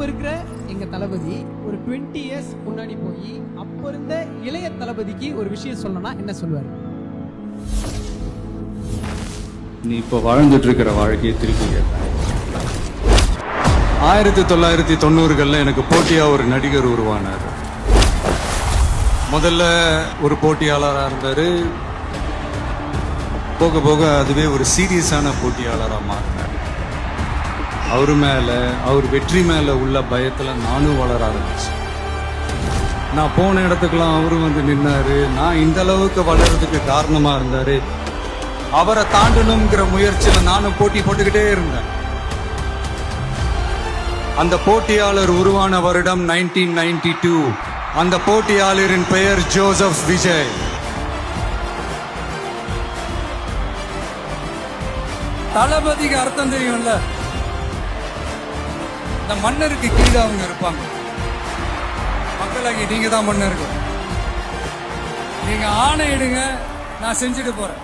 இருக்கிற எங்க தளபதி ஒரு 20 இயர்ஸ் முன்னாடி போய் அப்ப இருந்த இளைய தளபதிக்கு ஒரு விஷயம் சொல்லணும்னா என்ன சொல்லுவாரு? நீ இப்போ வாழ்ந்துட்டு இருக்கிற வாழ்க்கையை திருப்பி கேட்பேன். 1990களில் எனக்கு போட்டியா ஒரு நடிகர் உருவானார். முதல்ல ஒரு போட்டியாளராக இருந்தார். போக போக அதுவே ஒரு சீரியஸான போட்டியாளராக மாறினார். அவர் வெற்றி மேல உள்ள பயத்துல நானும் வளர ஆரம்பிச்சேன். நான் போன இடத்துக்கெல்லாம் அவரும் வந்து நின்னாரு. நான் இந்த அளவுக்கு வளர்றதுக்கு காரணமா இருந்தாரு. அவரை தாண்டணுங்கிற முயற்சியில நானும் போட்டி போட்டுக்கிட்டே இருந்தேன். அந்த போட்டியாளர் உருவான வருடம் 1992. அந்த போட்டியாளரின் பெயர் ஜோசப் விஜய். தளபதிக்கு அர்த்தம் தெரியும்ல, இந்த மன்னருக்கு கீழே அவங்க இருப்பாங்க. மக்களாகி நீங்க தான் மன்னருக்கு. நீங்க ஆணையிடுங்க, நான் செஞ்சுட்டு போறேன்.